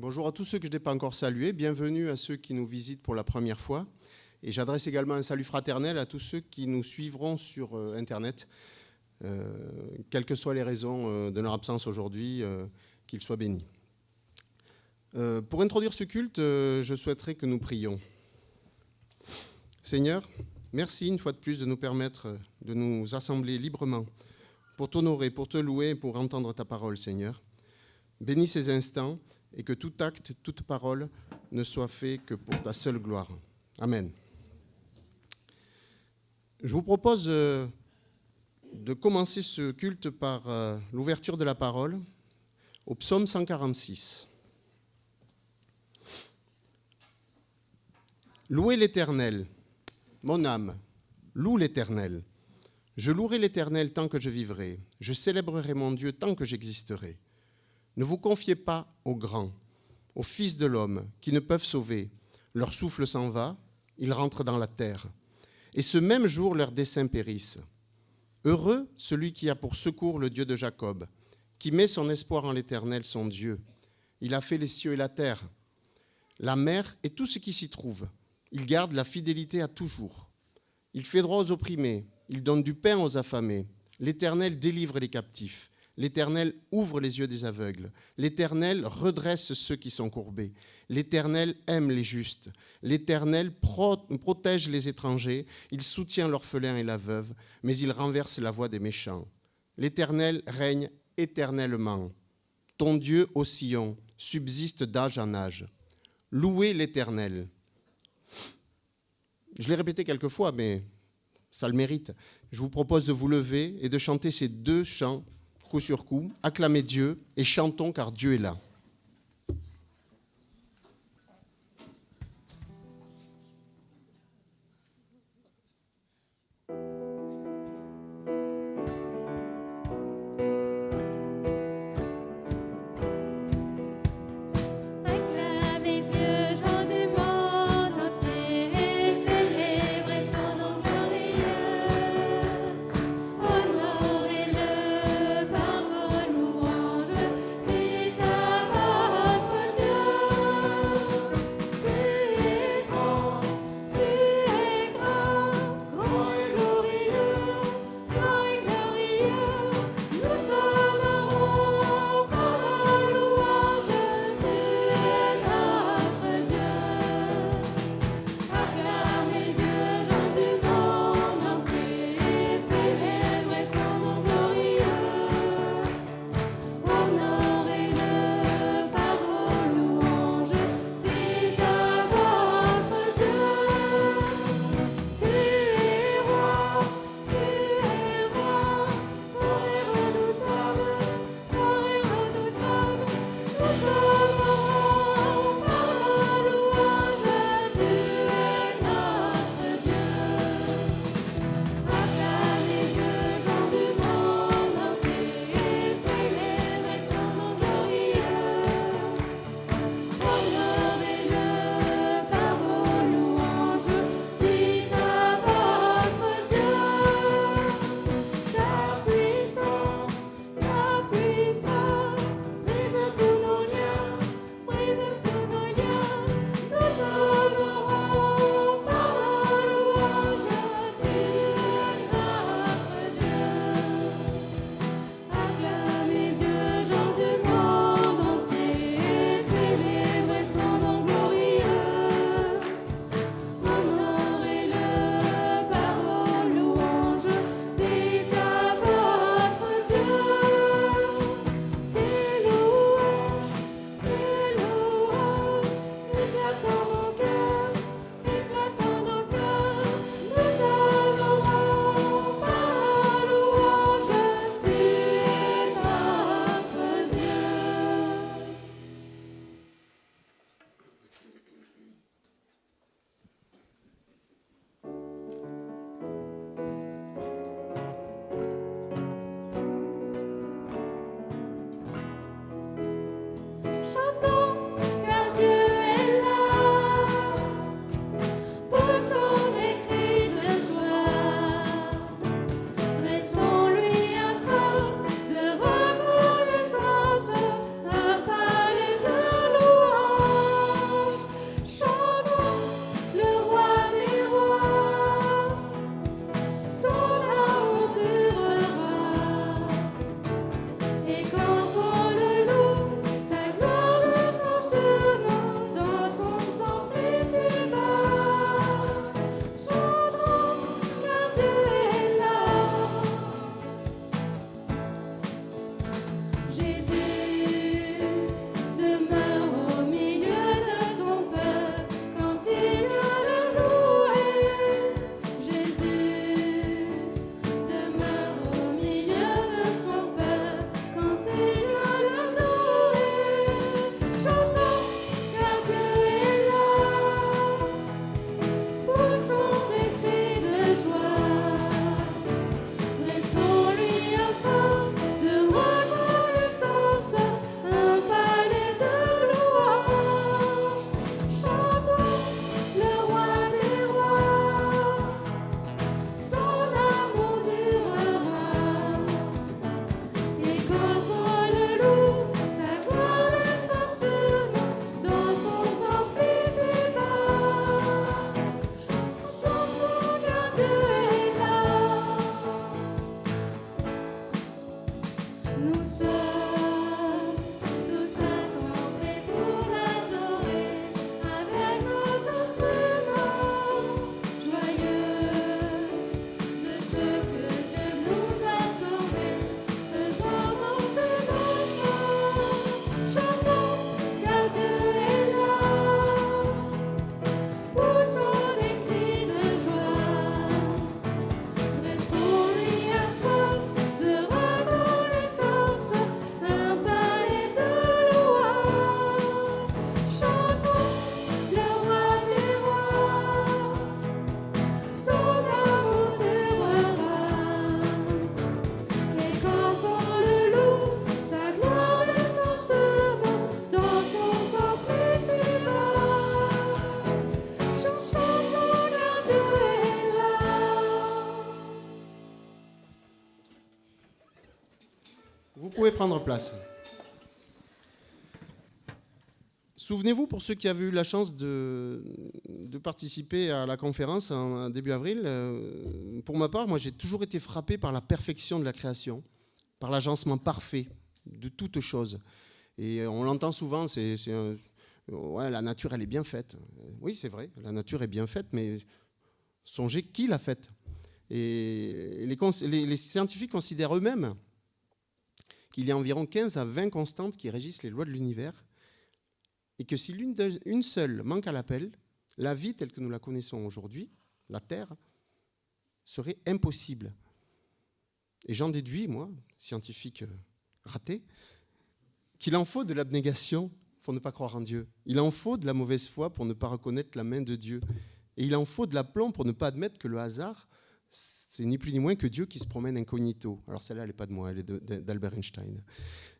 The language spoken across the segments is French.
Bonjour à tous ceux que je n'ai pas encore salués, bienvenue à ceux qui nous visitent pour la première fois. Et j'adresse également un salut fraternel à tous ceux qui nous suivront sur Internet, quelles que soient les raisons de leur absence aujourd'hui, qu'ils soient bénis. Pour introduire ce culte, je souhaiterais que nous prions. Seigneur, merci une fois de plus de nous permettre de nous assembler librement pour t'honorer, pour te louer, pour entendre ta parole, Seigneur. Bénis ces instants et que tout acte, toute parole ne soit fait que pour ta seule gloire. Amen. Je vous propose de commencer ce culte par l'ouverture de la parole au psaume 146. Louez l'Éternel, mon âme, loue l'Éternel. Je louerai l'Éternel tant que je vivrai. Je célébrerai mon Dieu tant que j'existerai. Ne vous confiez pas aux grands, aux fils de l'homme, qui ne peuvent sauver. Leur souffle s'en va, ils rentrent dans la terre. Et ce même jour, leurs desseins périssent. Heureux celui qui a pour secours le Dieu de Jacob, qui met son espoir en l'Éternel, son Dieu. Il a fait les cieux et la terre, la mer et tout ce qui s'y trouve. Il garde la fidélité à toujours. Il fait droit aux opprimés, il donne du pain aux affamés. L'Éternel délivre les captifs. L'Éternel ouvre les yeux des aveugles. L'Éternel redresse ceux qui sont courbés. L'Éternel aime les justes. L'Éternel protège les étrangers. Il soutient l'orphelin et la veuve, mais il renverse la voie des méchants. L'Éternel règne éternellement. Ton Dieu, ô Sion, subsiste d'âge en âge. Louez l'Éternel. Je l'ai répété quelques fois, mais ça le mérite. Je vous propose de vous lever et de chanter ces deux chants coup sur coup, acclamez Dieu et chantons car Dieu est là. Honorez-le par vos louanges, dites à Nous sommes tous assemblés pour adorer avec nos instruments joyeux de ce que Dieu nous a sauvés. Faisons monter nos chants, chantons car Dieu est là. Poussons des cris de joie, dressons-lui un trône de reconnaissance, un palais de louange. Chantons le roi des rois, son amour durera. Et quand on le loue, sa gloire descend sur nous, dans son temple ici-bas. Chantons car Dieu est là. Vous pouvez prendre place. Souvenez-vous, pour ceux qui avaient eu la chance de participer à la conférence en début avril, pour ma part, moi j'ai toujours été frappé par la perfection de la création, par l'agencement parfait de toute chose. Et on l'entend souvent, ouais, la nature elle est bien faite. Oui, c'est vrai, la nature est bien faite, mais songez qui l'a faite. Et les scientifiques considèrent eux-mêmes qu'il y a environ 15 à 20 constantes qui régissent les lois de l'univers, et que si une seule manque à l'appel, la vie telle que nous la connaissons aujourd'hui, la Terre, serait impossible. Et j'en déduis, moi, scientifique raté, qu'il en faut de l'abnégation pour ne pas croire en Dieu. Il en faut de la mauvaise foi pour ne pas reconnaître la main de Dieu. Et il en faut de l'aplomb pour ne pas admettre que le hasard, c'est ni plus ni moins que Dieu qui se promène incognito. Alors celle-là, elle n'est pas de moi, elle est d'Albert Einstein.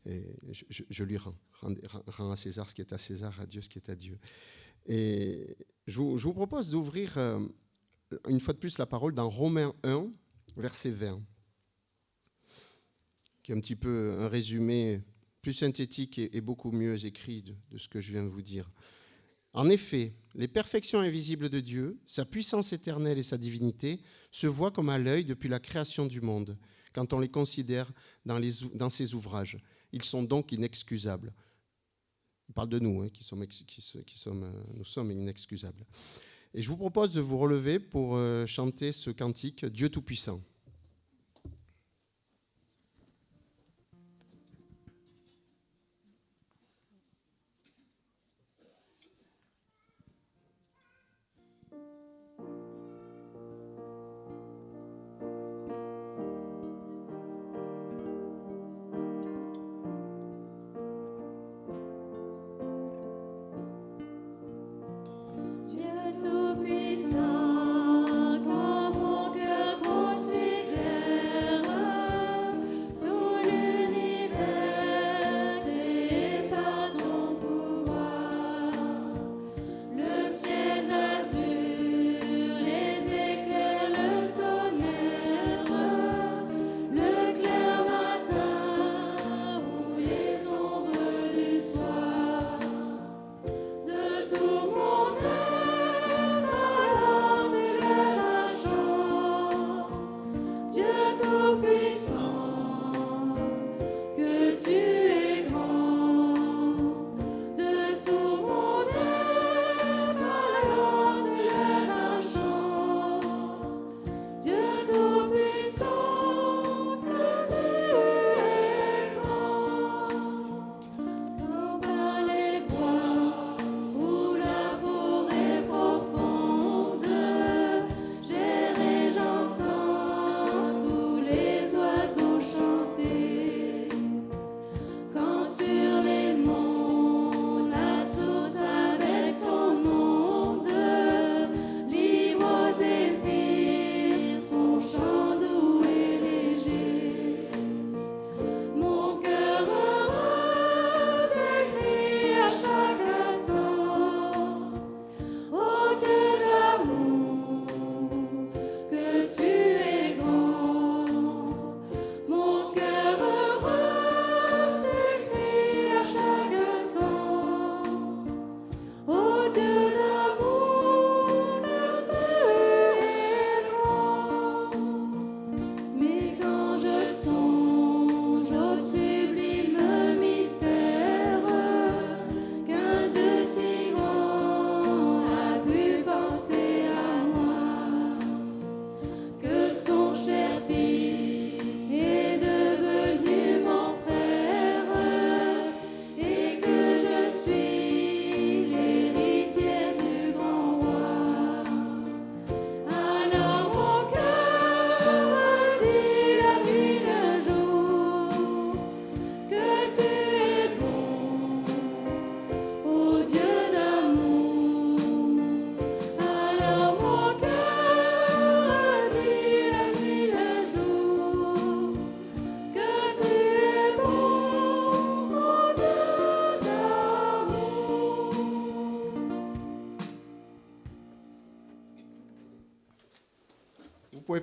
Et je lui rends à César ce qui est à César, à Dieu ce qui est à Dieu. Et je vous propose d'ouvrir une fois de plus la parole dans Romains 1, verset 20, qui est un petit peu un résumé plus synthétique et beaucoup mieux écrit de ce que je viens de vous dire. En effet, les perfections invisibles de Dieu, sa puissance éternelle et sa divinité, se voient comme à l'œil depuis la création du monde, quand on les considère dans ses ouvrages. Ils sont donc inexcusables. Il parle de nous, nous sommes inexcusables. Et je vous propose de vous relever pour chanter ce cantique, Dieu Tout-Puissant. Dieu Tout-Puissant, quand mon cœur considère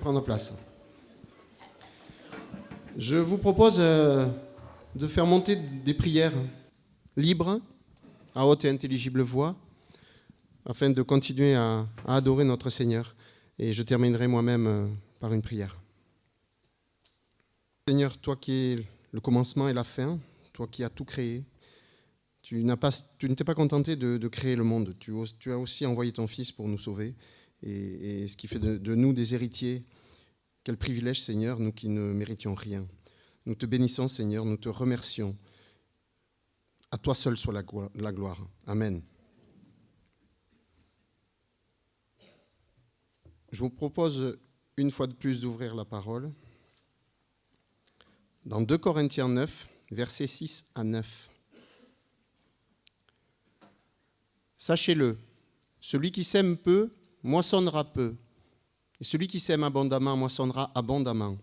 prendre place. Je vous propose de faire monter des prières libres, à haute et intelligible voix, afin de continuer à adorer notre Seigneur. Et je terminerai moi-même par une prière. Seigneur, toi qui es le commencement et la fin, toi qui as tout créé, tu ne t'es pas contenté de créer le monde. Tu as aussi envoyé ton Fils pour nous sauver. Et ce qui fait de nous des héritiers. Quel privilège, Seigneur, nous qui ne méritions rien. Nous te bénissons, Seigneur, nous te remercions. À toi seul soit la gloire. Amen. Je vous propose une fois de plus d'ouvrir la parole dans 2 Corinthiens 9, versets 6 à 9. Sachez-le, celui qui sème peu, moissonnera peu, et celui qui sème abondamment, moissonnera abondamment.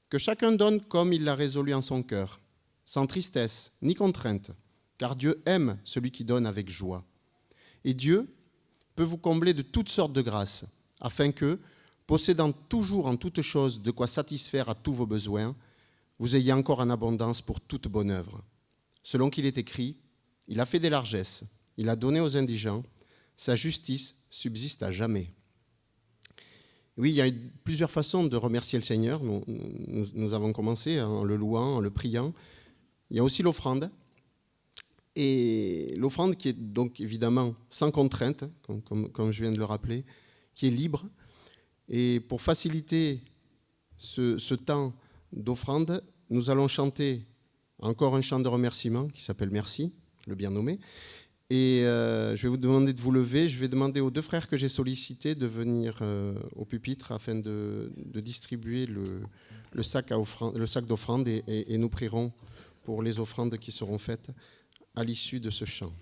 Que chacun donne comme il l'a résolu en son cœur, sans tristesse ni contrainte, car Dieu aime celui qui donne avec joie. Et Dieu peut vous combler de toutes sortes de grâces, afin que, possédant toujours en toutes choses de quoi satisfaire à tous vos besoins, vous ayez encore en abondance pour toute bonne œuvre. Selon qu'il est écrit, il a fait des largesses, il a donné aux indigents, sa justice subsiste à jamais. Oui, il y a plusieurs façons de remercier le Seigneur. Nous avons commencé en le louant, en le priant. Il y a aussi l'offrande. Et l'offrande qui est donc évidemment sans contrainte, comme je viens de le rappeler, qui est libre. Et pour faciliter ce temps d'offrande, nous allons chanter encore un chant de remerciement qui s'appelle « Merci », le bien nommé. Et je vais vous demander de vous lever. Je vais demander aux 2 frères que j'ai sollicités de venir au pupitre afin de distribuer le sac d'offrande et nous prierons pour les offrandes qui seront faites à l'issue de ce chant.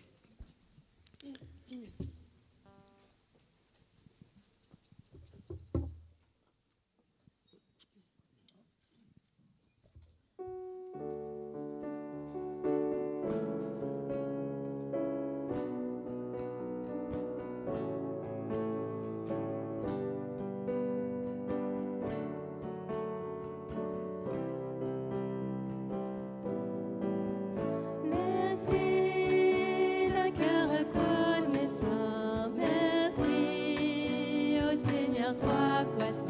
Merci d'un cœur reconnaissant, merci au Seigneur 3 fois saint,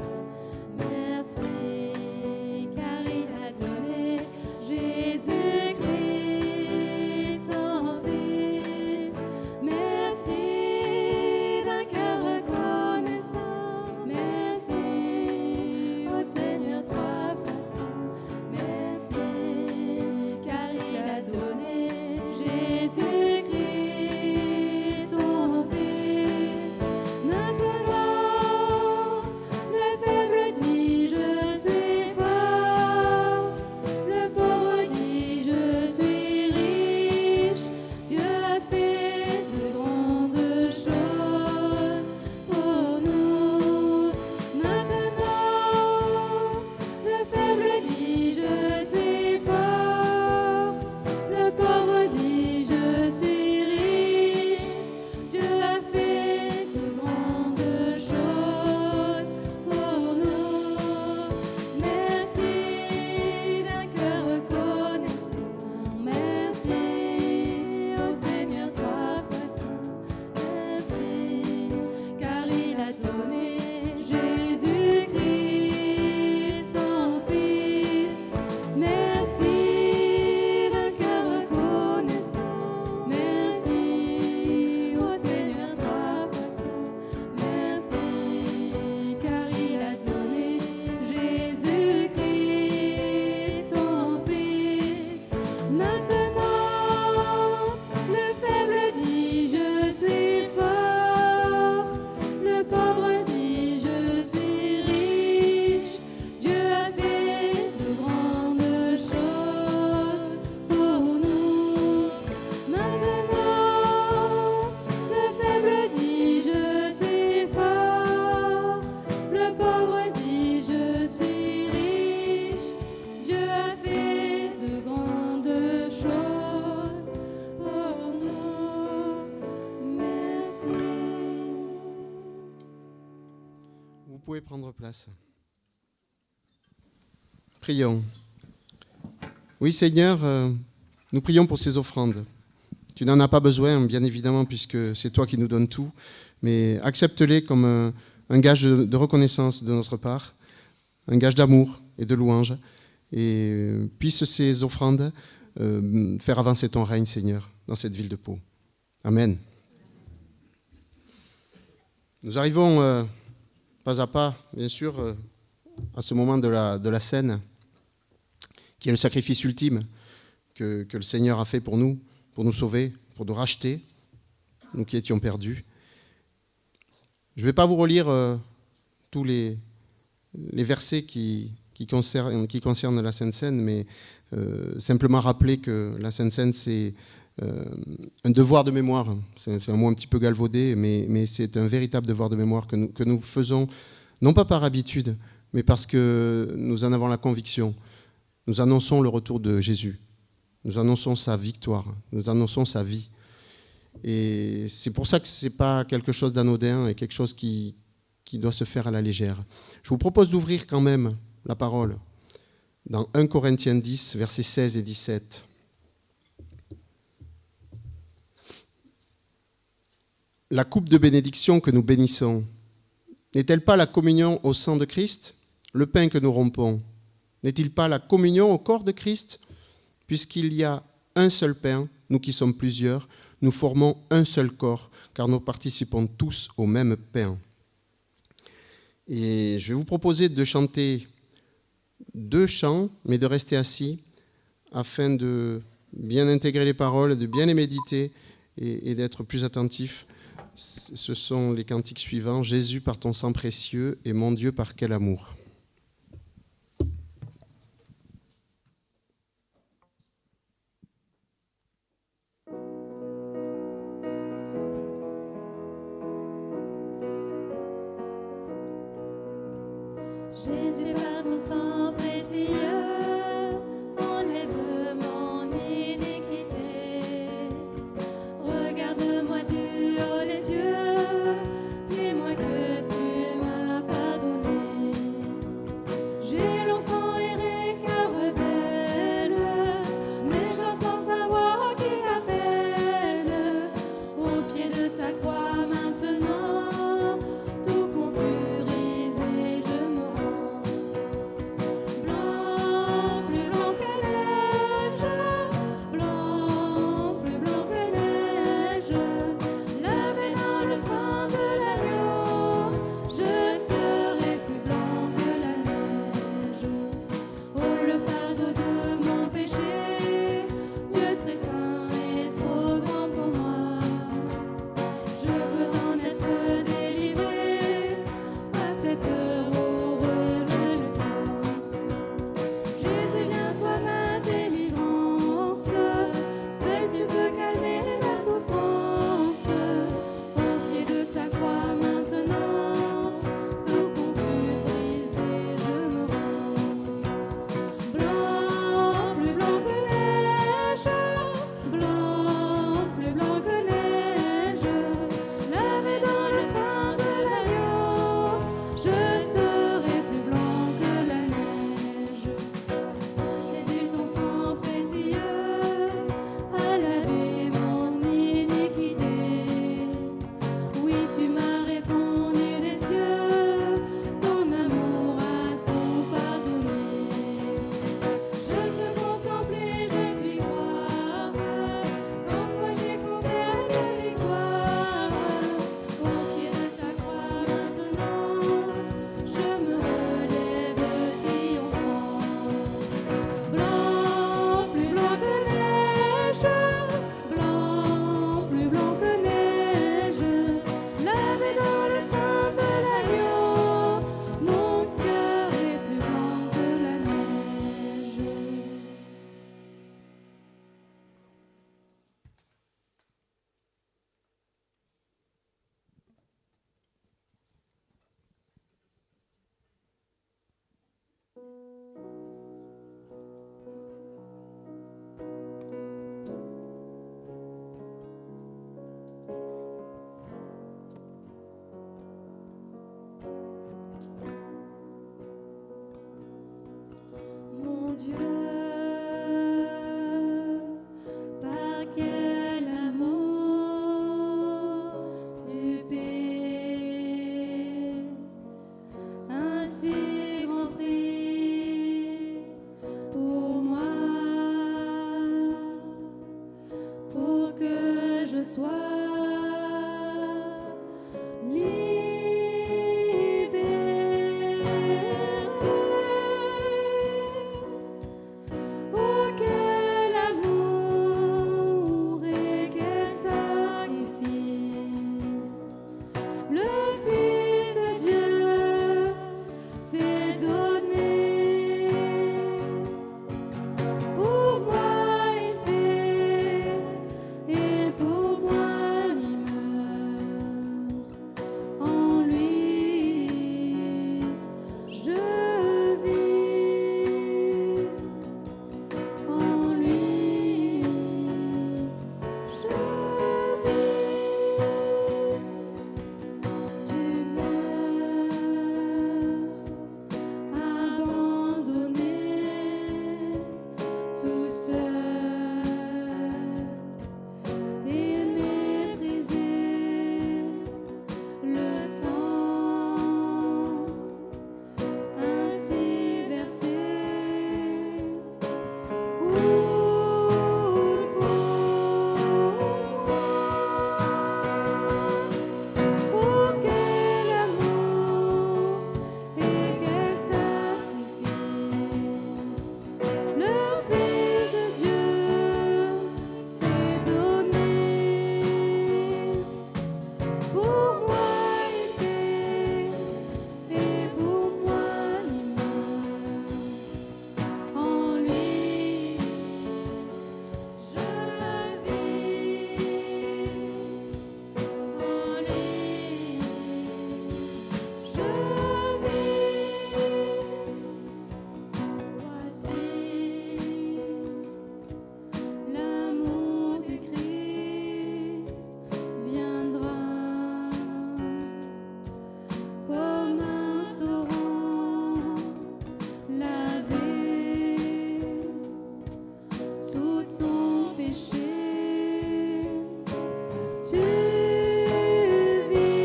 merci car il a donné Jésus-Christ son Fils. Merci d'un cœur reconnaissant, merci au Seigneur 3 fois saint, merci car il a donné Jésus-Christ, son Fils. Maintenant, le faible dit je suis fort, le pauvre dit je suis riche. Dieu a fait de grandes choses pour nous. Maintenant, le faible dit je suis fort, le pauvre dit je suis riche. Dieu a fait de grandes choses pour nous. Merci d'un cœur reconnaissant, merci au Seigneur 3 fois saint, merci car il a donné Jésus-Christ son Fils. Merci d'un cœur reconnaissant, merci au Seigneur 3 fois saint, merci car il a donné Jésus-Christ son Fils. Maintenant, le faible dit je suis fort, le pauvre dit je suis riche. Dieu a fait de grandes choses pour nous. Maintenant, le faible dit je suis fort, le pauvre dit je suis riche. Dieu a fait de grandes choses pour nous. Merci. Vous pouvez prendre place. Prions. Oui, Seigneur, nous prions pour ces offrandes. Tu n'en as pas besoin, bien évidemment, puisque c'est toi qui nous donnes tout, mais accepte-les comme un gage de reconnaissance de notre part, un gage d'amour et de louange, et puisse ces offrandes faire avancer ton règne, Seigneur, dans cette ville de Pau. Amen. Nous arrivons pas à pas, bien sûr, à ce moment de la scène, qui est le sacrifice ultime que le Seigneur a fait pour nous sauver, pour nous racheter, nous qui étions perdus. Je ne vais pas vous relire tous les versets qui concernent la Sainte Seine, mais simplement rappeler que la Sainte Seine, c'est un devoir de mémoire. C'est un mot un petit peu galvaudé, mais c'est un véritable devoir de mémoire que nous faisons, non pas par habitude, mais parce que nous en avons la conviction. Nous annonçons le retour de Jésus. Nous annonçons sa victoire. Nous annonçons sa vie. Et c'est pour ça que ce n'est pas quelque chose d'anodin et quelque chose qui doit se faire à la légère. Je vous propose d'ouvrir quand même la parole dans 1 Corinthiens 10, versets 16 et 17. La coupe de bénédiction que nous bénissons, n'est-elle pas la communion au sang de Christ? Le pain que nous rompons, n'est-il pas la communion au corps de Christ? Puisqu'il y a un seul pain, nous qui sommes plusieurs, nous formons un seul corps, car nous participons tous au même pain. Et je vais vous proposer de chanter 2 chants, mais de rester assis, afin de bien intégrer les paroles, de bien les méditer et d'être plus attentif. Ce sont les cantiques suivants. Jésus par ton sang précieux et mon Dieu par quel amour. Jésus, par ton sang précieux, enlève mon iniquité. Regarde-moi du haut des yeux, dis-moi que tu m'as pardonné. J'ai longtemps erré, cœur rebelle, mais j'entends ta voix qui m'appelle. Au pied de ta croix maintenant, tout confus brisé, je me rends. Blanc je sois libérée. Oh, quel amour et quel sacrifice! Le Fils de Dieu s'est donné. Pour moi il paie et pour moi il meurt. En lui je vis. En lui je vis. Tu meurs abandonné, tout seul et méprisé. Le sang ainsi versé coule pour moi. Oh, quel amour et quel sacrifice! Le Fils de Dieu s'est donné. Pour moi il paie et pour moi il meurt. En lui je vis. En lui je vis. Voici l'amour du Christ viendra comme un torrent lavé tout ton péché. Tu vivras.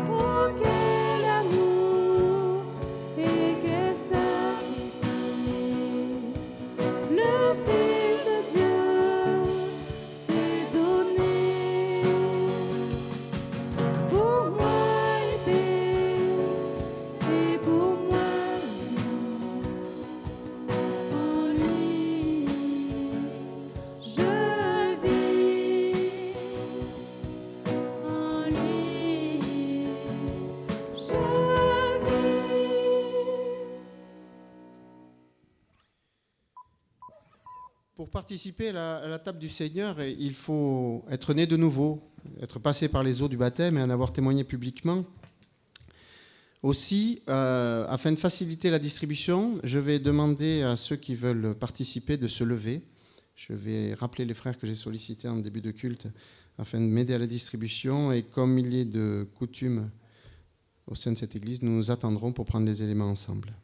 Oh, quel amour et quel sacrifice! Le Fils de Dieu s'est donné. Pour moi il paie et pour moi il meurt. En lui je vis. En lui je vis. Pour participer à la table du Seigneur, il faut être né de nouveau, être passé par les eaux du baptême et en avoir témoigné publiquement. Aussi, afin de faciliter la distribution, je vais demander à ceux qui veulent participer de se lever. Je vais rappeler les frères que j'ai sollicités en début de culte afin de m'aider à la distribution. Et comme il est de coutume au sein de cette église, nous nous attendrons pour prendre les éléments ensemble.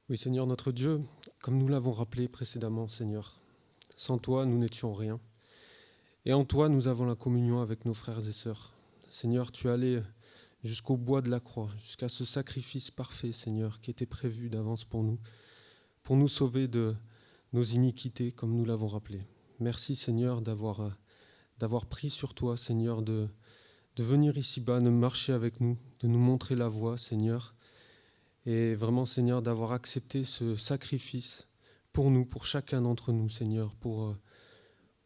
Oui, Seigneur notre Dieu, comme nous l'avons rappelé précédemment, Seigneur, sans toi, nous n'étions rien. Et en toi, nous avons la communion avec nos frères et sœurs. Seigneur, tu es allé jusqu'au bois de la croix, jusqu'à ce sacrifice parfait, Seigneur, qui était prévu d'avance pour nous sauver de nos iniquités, comme nous l'avons rappelé. Merci, Seigneur, d'avoir pris sur toi, Seigneur, de venir ici-bas, de marcher avec nous, de nous montrer la voie, Seigneur. Et vraiment, Seigneur, d'avoir accepté ce sacrifice pour nous, pour chacun d'entre nous, Seigneur, pour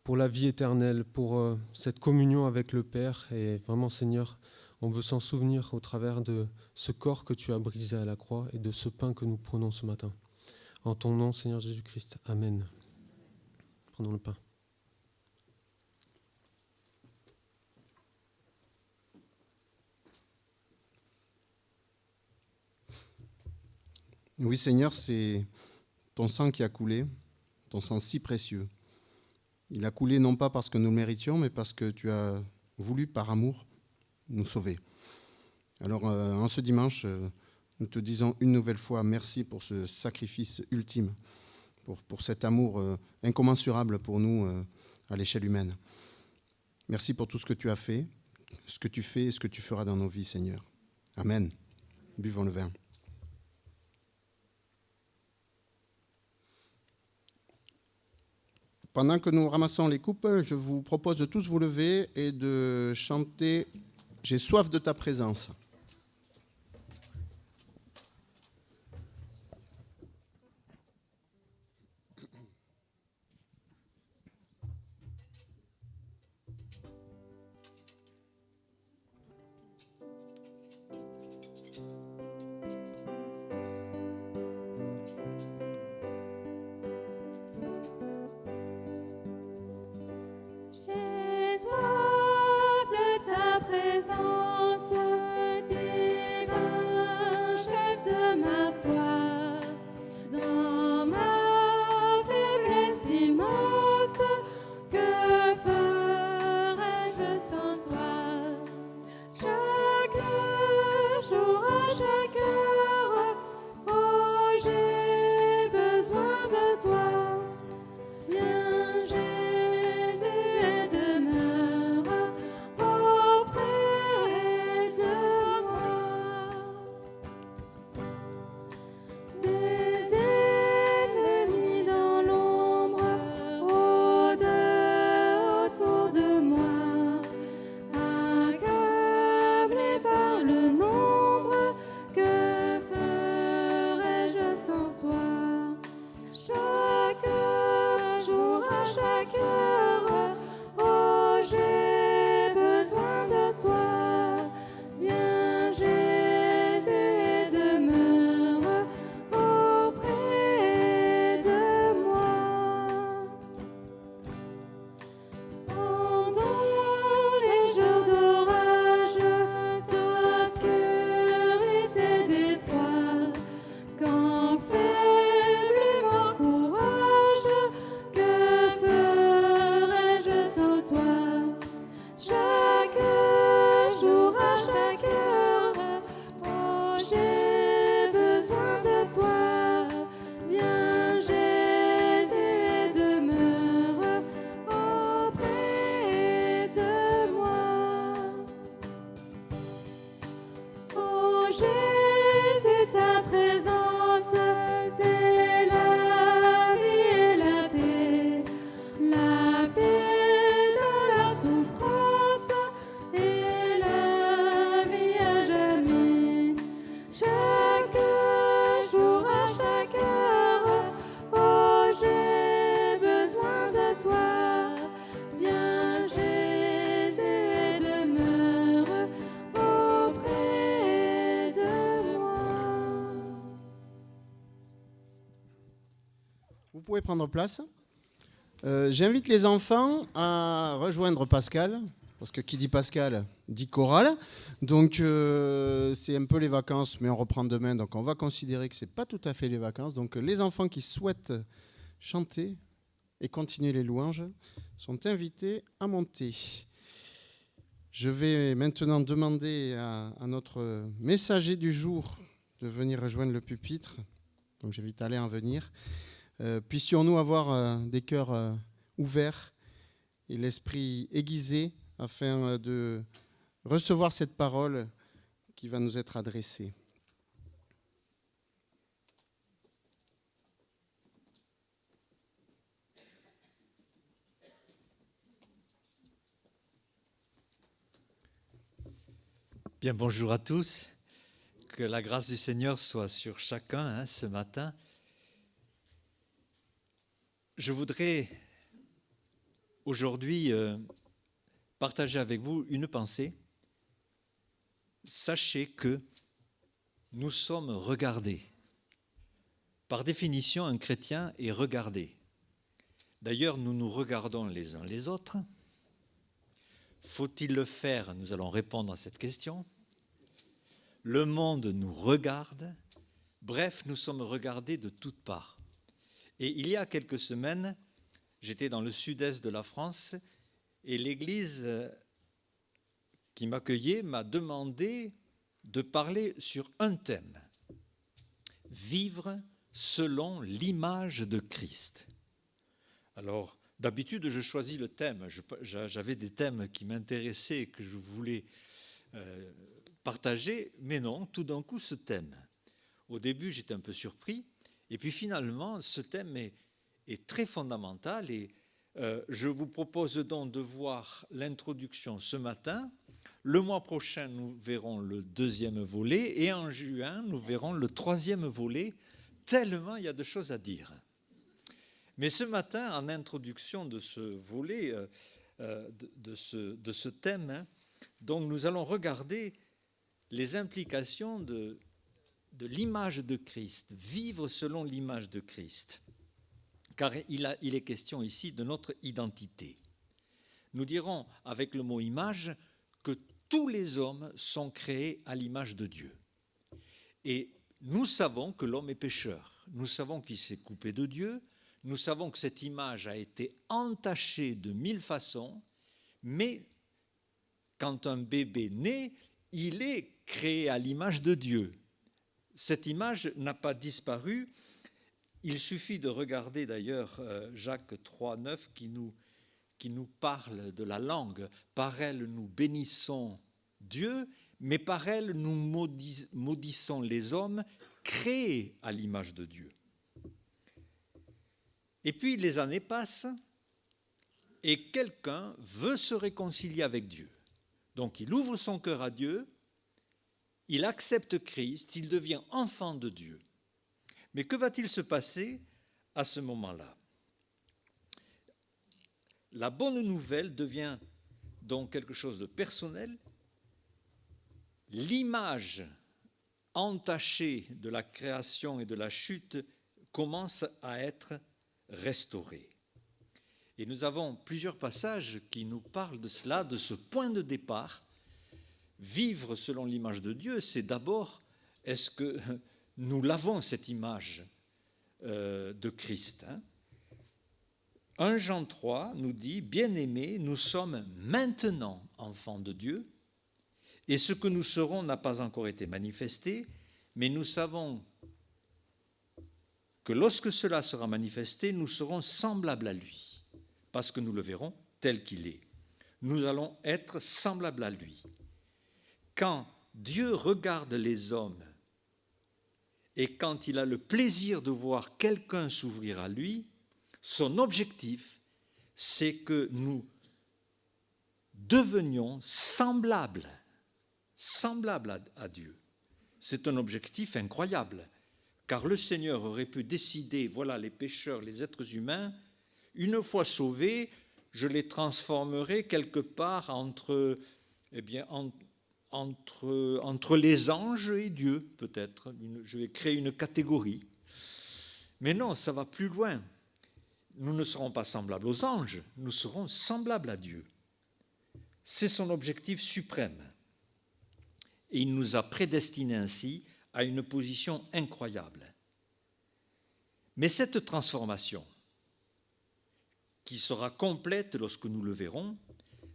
la vie éternelle, pour cette communion avec le Père. Et vraiment, Seigneur, on veut s'en souvenir au travers de ce corps que tu as brisé à la croix et de ce pain que nous prenons ce matin. En ton nom, Seigneur Jésus-Christ. Amen. Prenons le pain. Oui, Seigneur, c'est ton sang qui a coulé, ton sang si précieux. Il a coulé non pas parce que nous le méritions, mais parce que tu as voulu, par amour, nous sauver. Alors, en ce dimanche, nous te disons une nouvelle fois merci pour ce sacrifice ultime, pour cet amour incommensurable pour nous à l'échelle humaine. Merci pour tout ce que tu as fait, ce que tu fais et ce que tu feras dans nos vies, Seigneur. Amen. Buvons le vin. Pendant que nous ramassons les coupes, je vous propose de tous vous lever et de chanter « J'ai soif de ta présence ». J'ai soif de ta présence, divin chef de ma foi. Dans ma faiblesse immense, que ferais-je sans toi? Chaque jour, à chaque heure, oh, j'ai besoin de toi. Viens Jésus et demeure auprès de moi. Des ennemis dans l'ombre, autour de moi, accablés par le nombre, que ferais-je sans toi? Chaque jour, à chaque heure, oh, j'ai besoin de toi. Viens Jésus et demeure auprès de moi. Pendant les jours d'orage, d'obscurité, d'effroi, quand faible est mon courage, que ferais-je sans toi? Chaque jour, à chaque heure, oh, j'ai besoin de toi. Viens Jésus et demeure auprès de moi. Oh Jésus, ta présence, c'est la vie et la paix dans la souffrance et la vie à jamais. Chaque jour, à chaque heure, oh, j'ai besoin de toi. Viens Jésus et demeure auprès de moi. Vous pouvez prendre place. J'invite les enfants à rejoindre Pascal, parce que qui dit Pascal dit chorale. Donc c'est un peu les vacances, mais on reprend demain, donc on va considérer que ce n'est pas tout à fait les vacances. Donc les enfants qui souhaitent chanter et continuer les louanges sont invités à monter. Je vais maintenant demander à notre messager du jour de venir rejoindre le pupitre. Donc j'invite Alain à venir. Puissions-nous avoir des cœurs ouverts et l'esprit aiguisé afin de recevoir cette parole qui va nous être adressée. Bien, bonjour à tous. Que la grâce du Seigneur soit sur chacun ce matin. Je voudrais aujourd'hui partager avec vous une pensée. Sachez que nous sommes regardés. Par définition, un chrétien est regardé. D'ailleurs, nous nous regardons les uns les autres. Faut-il le faire? Nous allons répondre à cette question. Le monde nous regarde. Bref, nous sommes regardés de toutes parts. Et il y a quelques semaines, j'étais dans le sud-est de la France et l'église qui m'accueillait m'a demandé de parler sur un thème. Vivre selon l'image de Christ. Alors, d'habitude, je choisis le thème. J'avais des thèmes qui m'intéressaient, que je voulais partager, mais non, tout d'un coup, ce thème. Au début, j'étais un peu surpris, et puis finalement, ce thème est très fondamental, et je vous propose donc de voir l'introduction ce matin. Le mois prochain, nous verrons le deuxième volet, et en juin, nous verrons le troisième volet, tellement il y a de choses à dire. Mais ce matin, en introduction de ce volet, de ce thème, donc nous allons regarder les implications de l'image de Christ, vivre selon l'image de Christ. Car il est question ici de notre identité. Nous dirons avec le mot image que tous les hommes sont créés à l'image de Dieu. Et nous savons que l'homme est pécheur. Nous savons qu'il s'est coupé de Dieu. Nous savons que cette image a été entachée de 1000 façons, mais quand un bébé naît, il est créé à l'image de Dieu. Cette image n'a pas disparu. Il suffit de regarder d'ailleurs Jacques 3,9 qui nous parle de la langue. Par elle, nous bénissons Dieu, mais par elle, nous maudissons les hommes créés à l'image de Dieu. Et puis les années passent et quelqu'un veut se réconcilier avec Dieu. Donc il ouvre son cœur à Dieu, il accepte Christ, il devient enfant de Dieu. Mais que va-t-il se passer à ce moment-là ? La bonne nouvelle devient donc quelque chose de personnel. L'image entachée de la création et de la chute commence à être restaurée. Et nous avons plusieurs passages qui nous parlent de cela, de ce point de départ. Vivre selon l'image de Dieu, c'est d'abord, est-ce que nous l'avons cette image de Christ, 1 Jean 3 nous dit, « Bien-aimés, nous sommes maintenant enfants de Dieu, et ce que nous serons n'a pas encore été manifesté, mais nous savons que lorsque cela sera manifesté, nous serons semblables à lui, parce que nous le verrons tel qu'il est. Nous allons être semblables à lui. » Quand Dieu regarde les hommes et quand il a le plaisir de voir quelqu'un s'ouvrir à lui, son objectif, c'est que nous devenions semblables à Dieu. C'est un objectif incroyable, car le Seigneur aurait pu décider, voilà les pécheurs, les êtres humains, une fois sauvés, je les transformerai quelque part entre les anges et Dieu, peut-être. Je vais créer une catégorie. Mais non, ça va plus loin. Nous ne serons pas semblables aux anges, nous serons semblables à Dieu. C'est son objectif suprême. Et il nous a prédestinés ainsi à une position incroyable. Mais cette transformation, qui sera complète lorsque nous le verrons,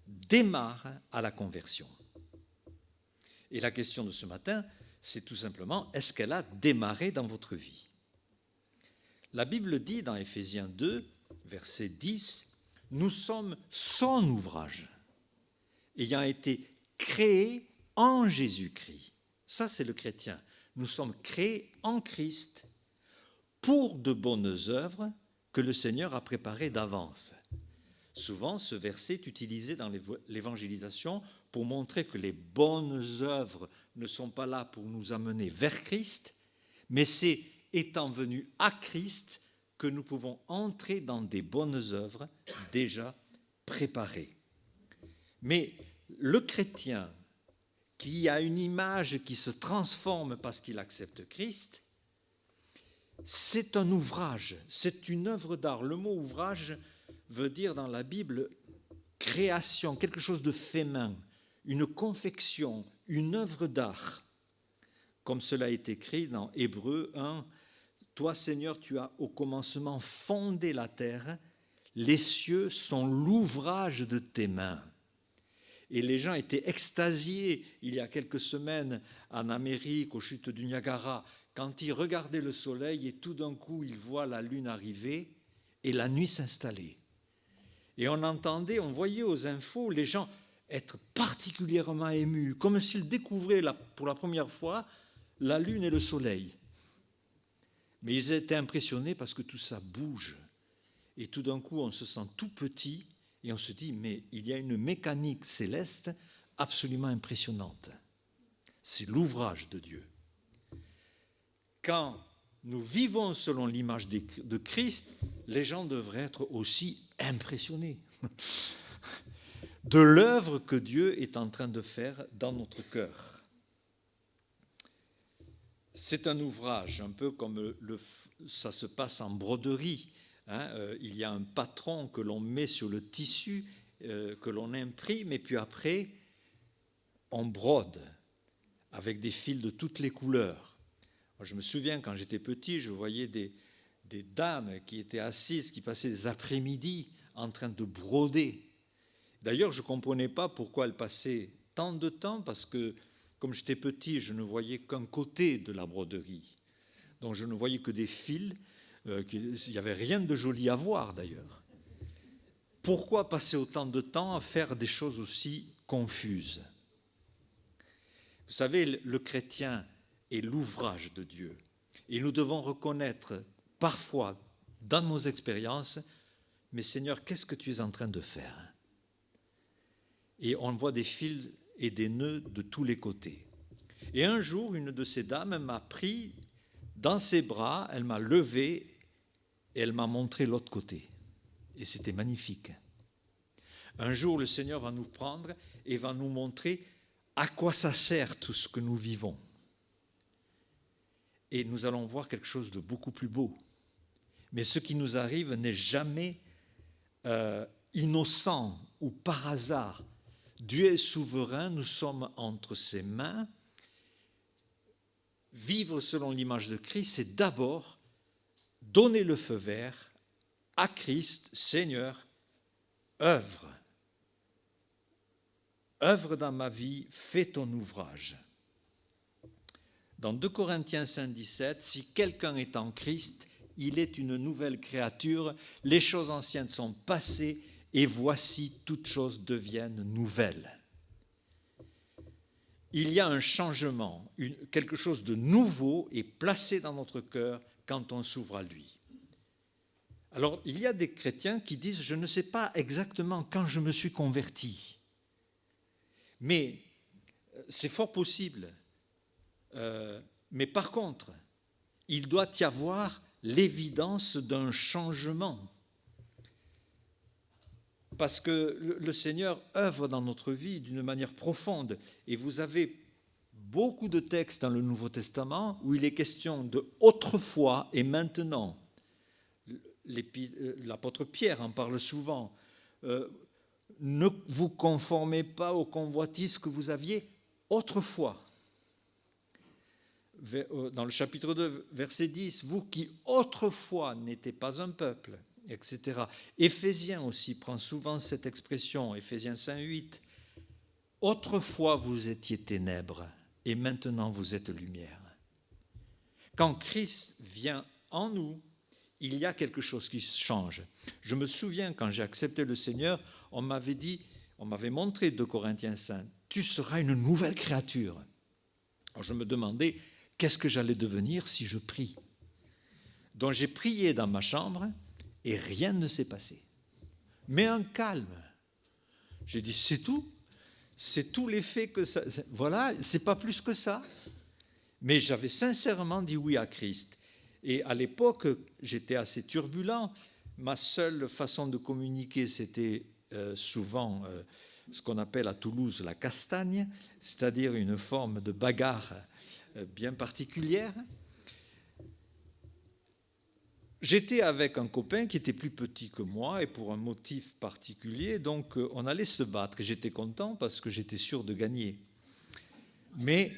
démarre à la conversion. Et la question de ce matin, c'est tout simplement, est-ce qu'elle a démarré dans votre vie ? La Bible dit dans Éphésiens 2, verset 10, « Nous sommes son ouvrage, ayant été créés en Jésus-Christ. » Ça, c'est le chrétien. Nous sommes créés en Christ pour de bonnes œuvres que le Seigneur a préparées d'avance. Souvent, ce verset est utilisé dans l'évangélisation pour montrer que les bonnes œuvres ne sont pas là pour nous amener vers Christ, mais c'est étant venus à Christ que nous pouvons entrer dans des bonnes œuvres déjà préparées. Mais le chrétien qui a une image qui se transforme parce qu'il accepte Christ, c'est un ouvrage, c'est une œuvre d'art. Le mot ouvrage veut dire dans la Bible création, quelque chose de fait main, une confection, une œuvre d'art. Comme cela est écrit dans Hébreux 1, « Toi, Seigneur, tu as au commencement fondé la terre, les cieux sont l'ouvrage de tes mains. » Et les gens étaient extasiés il y a quelques semaines en Amérique, aux chutes du Niagara, quand il regardait le soleil et tout d'un coup il voit la lune arriver et la nuit s'installer. Et on voyait aux infos les gens être particulièrement émus, comme s'ils découvraient pour la première fois la lune et le soleil. Mais ils étaient impressionnés parce que tout ça bouge. Et tout d'un coup, on se sent tout petit et on se dit, mais il y a une mécanique céleste absolument impressionnante. C'est l'ouvrage de Dieu. Quand nous vivons selon l'image de Christ, les gens devraient être aussi impressionnés de l'œuvre que Dieu est en train de faire dans notre cœur. C'est un ouvrage, un peu comme ça se passe en broderie. Il y a un patron que l'on met sur le tissu, que l'on imprime, et puis après, on brode avec des fils de toutes les couleurs. Moi, je me souviens, quand j'étais petit, je voyais des dames qui étaient assises, qui passaient des après-midi en train de broder. D'ailleurs, je ne comprenais pas pourquoi elles passaient tant de temps, parce que, comme j'étais petit, je ne voyais qu'un côté de la broderie. Donc, je ne voyais que des fils. Il n'y avait rien de joli à voir, d'ailleurs. Pourquoi passer autant de temps à faire des choses aussi confuses ? Vous savez, le chrétien est l'ouvrage de Dieu. Et nous devons reconnaître parfois dans nos expériences, mais Seigneur, qu'est-ce que tu es en train de faire ? Et on voit des fils et des nœuds de tous les côtés. Et un jour, une de ces dames m'a pris dans ses bras, elle m'a levé et elle m'a montré l'autre côté. Et c'était magnifique. Un jour, le Seigneur va nous prendre et va nous montrer à quoi ça sert tout ce que nous vivons. Et nous allons voir quelque chose de beaucoup plus beau. Mais ce qui nous arrive n'est jamais innocent ou par hasard. Dieu est souverain, nous sommes entre ses mains. Vivre selon l'image de Christ, c'est d'abord donner le feu vert à Christ, Seigneur, œuvre. Œuvre dans ma vie, fais ton ouvrage. Dans 2 Corinthiens 5,17, si quelqu'un est en Christ, il est une nouvelle créature, les choses anciennes sont passées et voici toutes choses deviennent nouvelles. Il y a un changement, quelque chose de nouveau est placé dans notre cœur quand on s'ouvre à lui. Alors, il y a des chrétiens qui disent « je ne sais pas exactement quand je me suis converti ». Mais c'est fort possible. Mais par contre, il doit y avoir l'évidence d'un changement. Parce que le Seigneur œuvre dans notre vie d'une manière profonde. Et vous avez beaucoup de textes dans le Nouveau Testament où il est question de autrefois et maintenant. L'apôtre Pierre en parle souvent. Ne vous conformez pas aux convoitises que vous aviez autrefois. Dans le chapitre 2, verset 10, vous qui autrefois n'étiez pas un peuple, etc. Éphésiens aussi prend souvent cette expression, Éphésiens 5,8. Autrefois vous étiez ténèbres et maintenant vous êtes lumière. Quand Christ vient en nous, il y a quelque chose qui change. Je me souviens quand j'ai accepté le Seigneur, on m'avait montré 2 Corinthiens 5, tu seras une nouvelle créature. Alors je me demandais qu'est-ce que j'allais devenir si je prie. Donc j'ai prié dans ma chambre et rien ne s'est passé. Mais un calme. J'ai dit c'est tout l'effet que ça. Voilà, c'est pas plus que ça. Mais j'avais sincèrement dit oui à Christ. Et à l'époque, j'étais assez turbulent. Ma seule façon de communiquer, c'était souvent ce qu'on appelle à Toulouse la castagne, c'est-à-dire une forme de bagarre bien particulière. J'étais avec un copain qui était plus petit que moi et pour un motif particulier, donc on allait se battre. Et j'étais content parce que j'étais sûr de gagner. Mais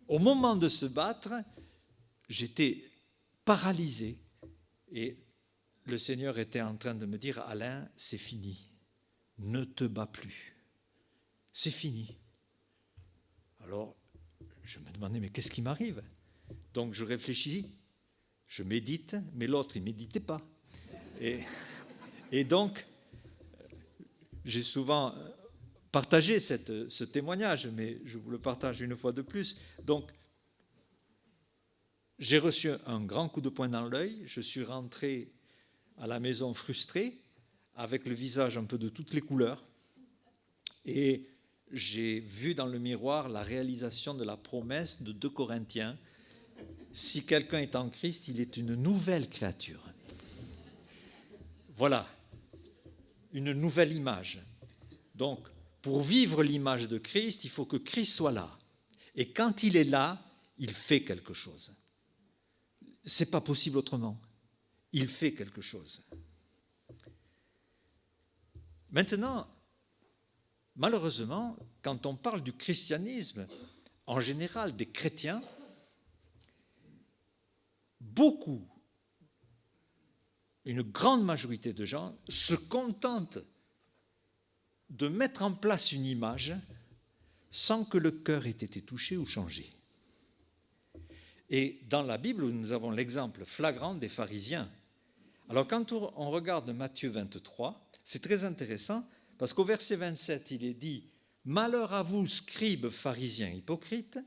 au moment de se battre, j'étais paralysé et le Seigneur était en train de me dire « Alain, c'est fini, ne te bats plus, c'est fini ». Alors, je me demandais, mais qu'est-ce qui m'arrive? Donc je réfléchis, je médite, mais l'autre, il ne méditait pas. Et donc, j'ai souvent partagé ce témoignage, mais je vous le partage une fois de plus. Donc, j'ai reçu un grand coup de poing dans l'œil, je suis rentré à la maison frustré, avec le visage un peu de toutes les couleurs, et j'ai vu dans le miroir la réalisation de la promesse de 2 Corinthiens. Si quelqu'un est en Christ, il est une nouvelle créature. Voilà, une nouvelle image. Donc, pour vivre l'image de Christ, il faut que Christ soit là. Et quand il est là, il fait quelque chose. Ce n'est pas possible autrement. Il fait quelque chose. Maintenant, malheureusement, quand on parle du christianisme, en général des chrétiens, beaucoup, une grande majorité de gens se contentent de mettre en place une image sans que le cœur ait été touché ou changé. Et dans la Bible, nous avons l'exemple flagrant des pharisiens. Alors quand on regarde Matthieu 23, c'est très intéressant parce qu'au verset 27, il est dit « Malheur à vous, scribes, pharisiens, hypocrites,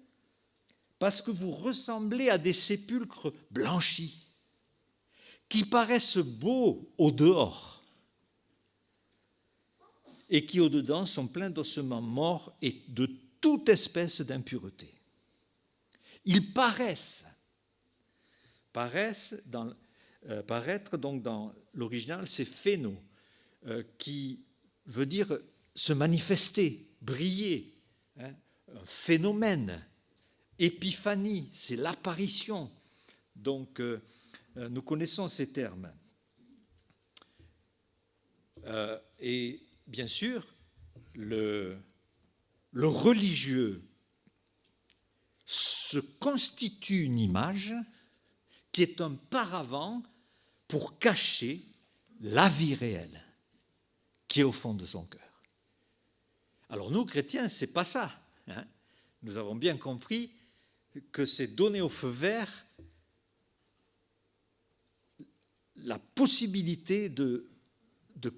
parce que vous ressemblez à des sépulcres blanchis, qui paraissent beaux au dehors et qui au dedans sont pleins d'ossements morts et de toute espèce d'impureté. » Ils paraissent paraître, donc dans l'original, c'est phéno, qui veut dire se manifester, briller, un phénomène. Épiphanie, c'est l'apparition. Donc, nous connaissons ces termes. Et bien sûr, le religieux se constitue une image qui est un paravent pour cacher la vie réelle qui est au fond de son cœur. Alors nous, chrétiens, ce n'est pas ça. Nous avons bien compris que c'est donner au feu vert la possibilité de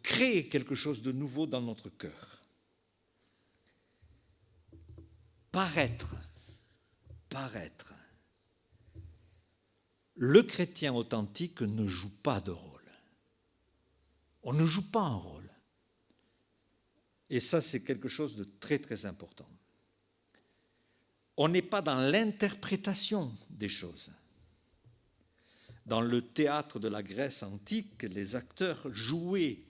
créer quelque chose de nouveau dans notre cœur. Paraître. Le chrétien authentique ne joue pas de rôle. On ne joue pas un rôle. Et ça, c'est quelque chose de très, très important. On n'est pas dans l'interprétation des choses. Dans le théâtre de la Grèce antique, les acteurs jouaient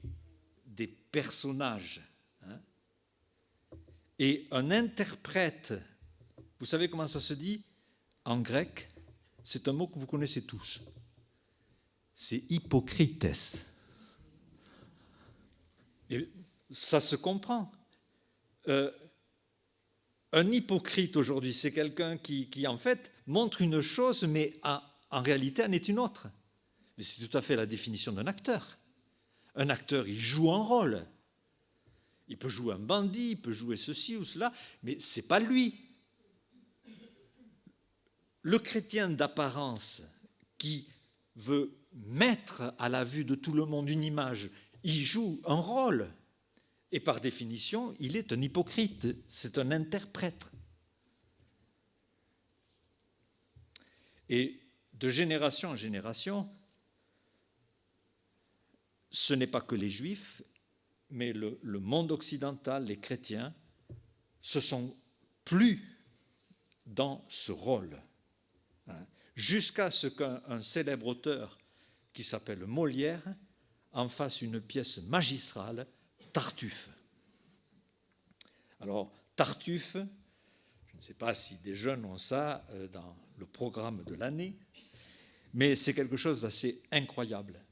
des personnages. Et un interprète, vous savez comment ça se dit en grec? C'est un mot que vous connaissez tous. C'est hypocrites. Et ça se comprend. Un hypocrite aujourd'hui, c'est quelqu'un qui en fait montre une chose, mais en réalité en est une autre. Mais c'est tout à fait la définition d'un acteur. Un acteur, il joue un rôle. Il peut jouer un bandit, il peut jouer ceci ou cela, mais ce n'est pas lui. Le chrétien d'apparence qui veut mettre à la vue de tout le monde une image, il joue un rôle. Et par définition, il est un hypocrite, c'est un interprète. Et de génération en génération, ce n'est pas que les Juifs, mais le monde occidental, les chrétiens, se sont plus dans ce rôle. Jusqu'à ce qu'un célèbre auteur qui s'appelle Molière en fasse une pièce magistrale, Tartuffe. Alors, Tartuffe, je ne sais pas si des jeunes ont ça dans le programme de l'année, mais c'est quelque chose d'assez incroyable.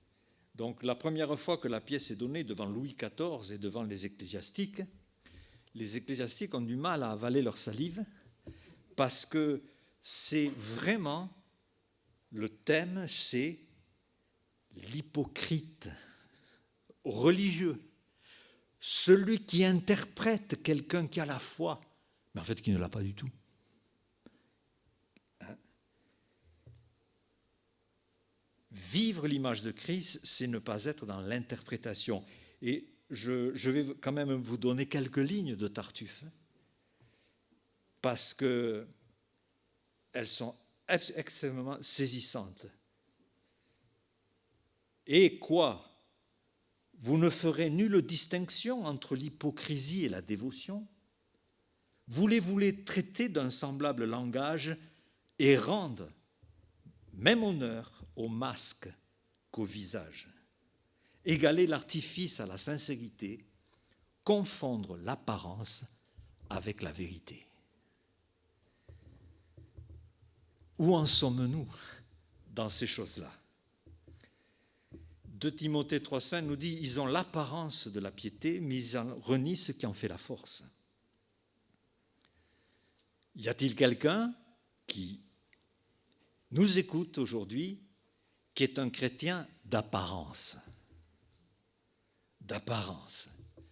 Donc, la première fois que la pièce est donnée devant Louis XIV et devant les ecclésiastiques ont du mal à avaler leur salive parce que c'est vraiment, le thème, c'est l'hypocrite religieux. Celui qui interprète quelqu'un qui a la foi, mais en fait qui ne l'a pas du tout. Vivre l'image de Christ, c'est ne pas être dans l'interprétation. Et je vais quand même vous donner quelques lignes de Tartuffe, parce qu'elles sont extrêmement saisissantes. Et quoi ? Vous ne ferez nulle distinction entre l'hypocrisie et la dévotion. Voulez-vous les traiter d'un semblable langage et rendre même honneur au masque qu'au visage? Égaler l'artifice à la sincérité, confondre l'apparence avec la vérité. Où en sommes-nous dans ces choses-là ? 2 Timothée 3,5 nous dit « Ils ont l'apparence de la piété, mais ils en renient ce qui en fait la force. » Y a-t-il quelqu'un qui nous écoute aujourd'hui qui est un chrétien d'apparence ? D'apparence.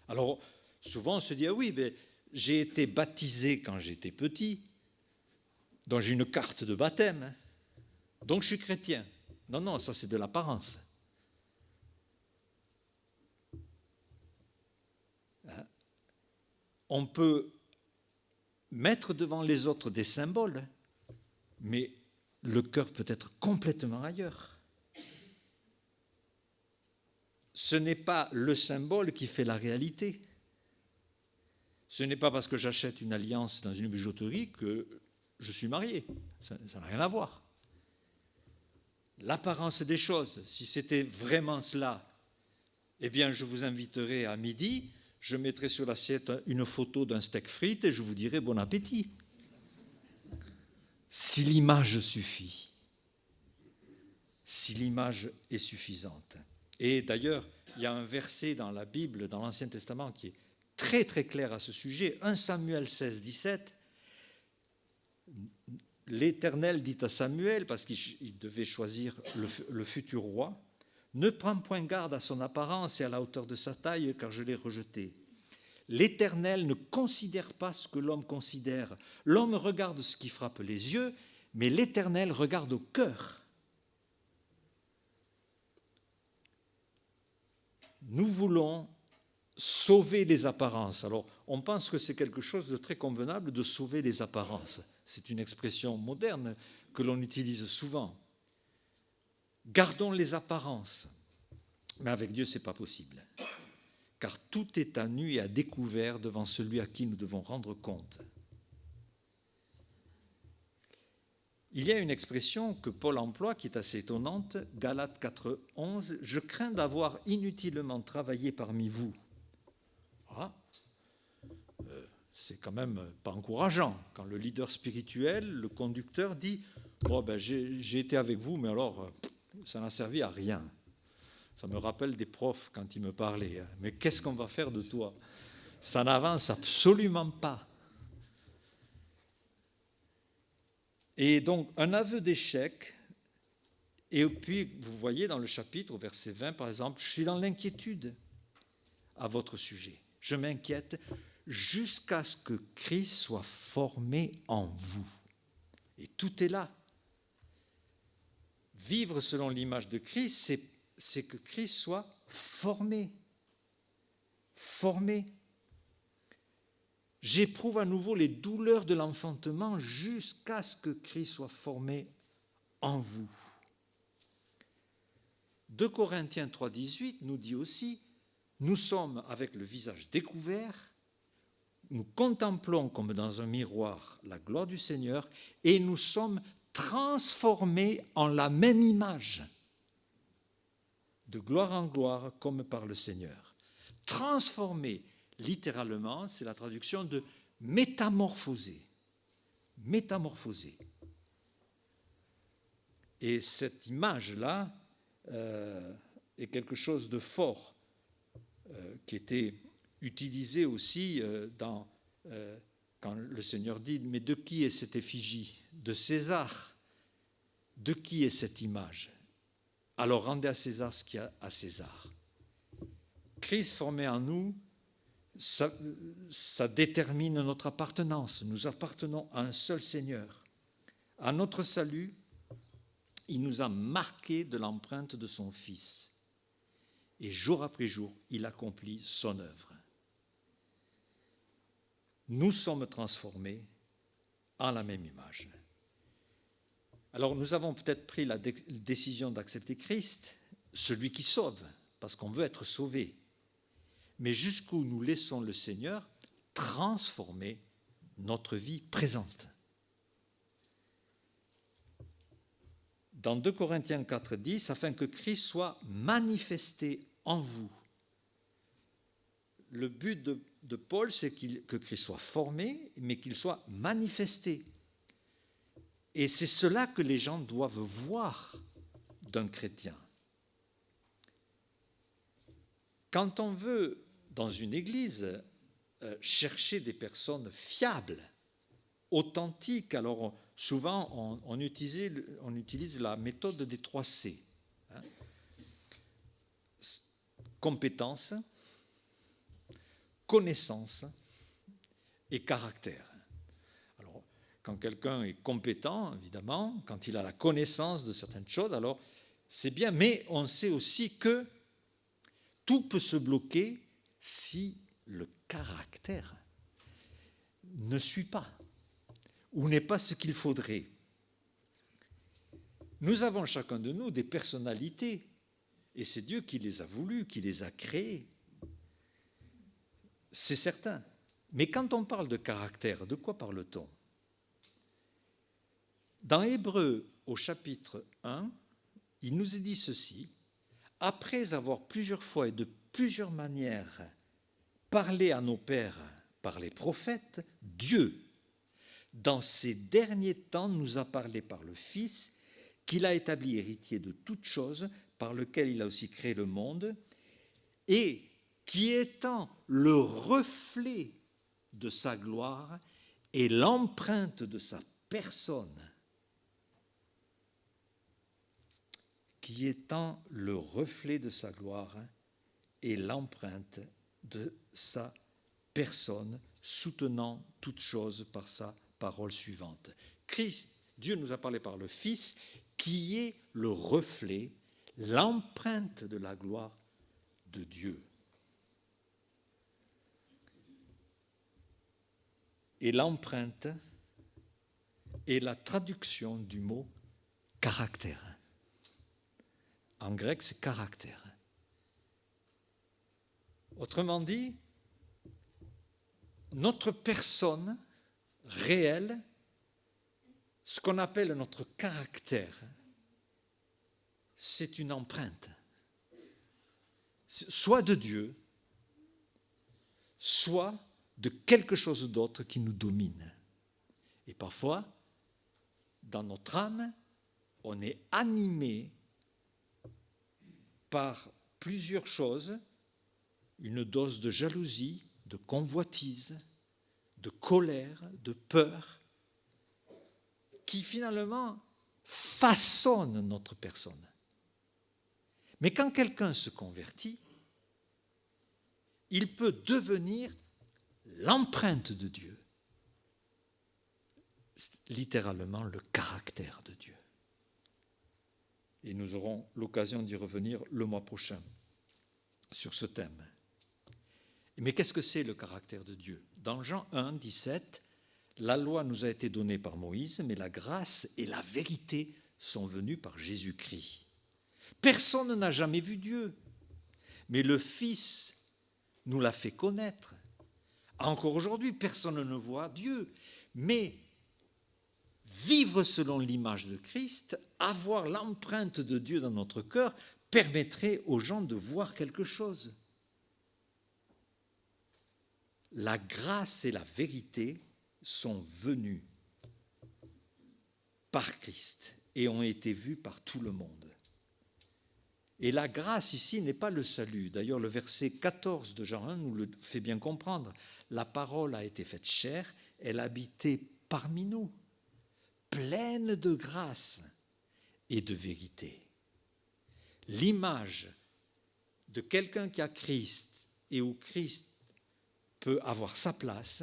Alors, souvent on se dit « Ah oui, mais j'ai été baptisé quand j'étais petit, donc j'ai une carte de baptême, donc je suis chrétien. » Non, non, ça c'est de l'apparence. On peut mettre devant les autres des symboles, mais le cœur peut être complètement ailleurs. Ce n'est pas le symbole qui fait la réalité. Ce n'est pas parce que j'achète une alliance dans une bijouterie que je suis marié. Ça n'a rien à voir. L'apparence des choses, si c'était vraiment cela, eh bien je vous inviterai à midi, je mettrai sur l'assiette une photo d'un steak frites et je vous dirai bon appétit. Si l'image suffit, si l'image est suffisante. Et d'ailleurs, il y a un verset dans la Bible, dans l'Ancien Testament, qui est très très clair à ce sujet. 1 Samuel 16, 17. L'Éternel dit à Samuel, parce qu'il devait choisir le futur roi, « Ne prends point garde à son apparence et à la hauteur de sa taille, car je l'ai rejeté. L'Éternel ne considère pas ce que l'homme considère. L'homme regarde ce qui frappe les yeux, mais l'Éternel regarde au cœur. » Nous voulons sauver les apparences. Alors, on pense que c'est quelque chose de très convenable de sauver les apparences. C'est une expression moderne que l'on utilise souvent. Gardons les apparences. Mais avec Dieu, ce n'est pas possible. Car tout est à nu et à découvert devant celui à qui nous devons rendre compte. Il y a une expression que Paul emploie qui est assez étonnante, Galates 4, 11, « Je crains d'avoir inutilement travaillé parmi vous. » C'est quand même pas encourageant quand le leader spirituel, le conducteur dit « Bon, ben, j'ai été avec vous, mais alors ça n'a servi à rien. » Ça me rappelle des profs quand ils me parlaient. « Mais qu'est-ce qu'on va faire de toi ?» Ça n'avance absolument pas. Et donc, un aveu d'échec, et puis, vous voyez dans le chapitre, au verset 20, par exemple, « Je suis dans l'inquiétude à votre sujet. Je m'inquiète jusqu'à ce que Christ soit formé en vous. » Et tout est là. Vivre selon l'image de Christ, c'est que Christ soit formé. Formé. J'éprouve à nouveau les douleurs de l'enfantement jusqu'à ce que Christ soit formé en vous. 2 Corinthiens 3, 18 nous dit aussi, nous sommes avec le visage découvert, nous contemplons comme dans un miroir la gloire du Seigneur et nous sommes transformés en la même image, de gloire en gloire comme par le Seigneur. Transformés. Littéralement, c'est la traduction de métamorphoser. Métamorphoser. Et cette image-là est quelque chose de fort qui était utilisé aussi quand le Seigneur dit « Mais de qui est cette effigie ? De César. De qui est cette image ? Alors rendez à César ce qu'il y a à César. » Christ formé en nous, ça détermine notre appartenance. Nous appartenons à un seul Seigneur. À notre salut, il nous a marqués de l'empreinte de son Fils. Et jour après jour, il accomplit son œuvre. Nous sommes transformés en la même image. Alors nous avons peut-être pris la décision d'accepter Christ, celui qui sauve, parce qu'on veut être sauvé. Mais jusqu'où nous laissons le Seigneur transformer notre vie présente. Dans 2 Corinthiens 4,10, afin que Christ soit manifesté en vous. Le but de Paul, c'est que Christ soit formé, mais qu'il soit manifesté. Et c'est cela que les gens doivent voir d'un chrétien. Quand on veut, dans une église, chercher des personnes fiables, authentiques, alors souvent on utilise la méthode des 3 C. Compétence, connaissance et caractère. Alors, quand quelqu'un est compétent, évidemment, quand il a la connaissance de certaines choses, alors c'est bien, mais on sait aussi que tout peut se bloquer si le caractère ne suit pas ou n'est pas ce qu'il faudrait. Nous avons chacun de nous des personnalités, et c'est Dieu qui les a voulues, qui les a créées. C'est certain. Mais quand on parle de caractère, de quoi parle-t-on? Dans Hébreux, au chapitre 1, il nous est dit ceci: après avoir plusieurs fois et de plusieurs manières parlé à nos pères par les prophètes, Dieu, dans ces derniers temps, nous a parlé par le Fils, qu'il a établi héritier de toutes choses, par lequel il a aussi créé le monde, et qui étant le reflet de sa gloire et l'empreinte de sa personne, qui étant le reflet de sa gloire et l'empreinte de sa personne, soutenant toutes choses par sa parole suivante. Christ, Dieu nous a parlé par le Fils, qui est le reflet, l'empreinte de la gloire de Dieu. Et l'empreinte est la traduction du mot caractère. En grec, c'est caractère. Autrement dit, notre personne réelle, ce qu'on appelle notre caractère, c'est une empreinte, soit de Dieu, soit de quelque chose d'autre qui nous domine. Et parfois, dans notre âme, on est animé par plusieurs choses, une dose de jalousie, de convoitise, de colère, de peur, qui finalement façonnent notre personne. Mais quand quelqu'un se convertit, il peut devenir l'empreinte de Dieu, littéralement le caractère de Dieu. Et nous aurons l'occasion d'y revenir le mois prochain sur ce thème. Mais qu'est-ce que c'est le caractère de Dieu? Dans Jean 1, 17, la loi nous a été donnée par Moïse, mais la grâce et la vérité sont venues par Jésus-Christ. Personne n'a jamais vu Dieu, mais le Fils nous l'a fait connaître. Encore aujourd'hui, personne ne voit Dieu, mais vivre selon l'image de Christ, avoir l'empreinte de Dieu dans notre cœur, permettrait aux gens de voir quelque chose. La grâce et la vérité sont venues par Christ et ont été vues par tout le monde. Et la grâce ici n'est pas le salut. D'ailleurs, le verset 14 de Jean 1 nous le fait bien comprendre. La parole a été faite chair, elle habitait parmi nous, pleine de grâce et de vérité. L'image de quelqu'un qui a Christ et où Christ peut avoir sa place,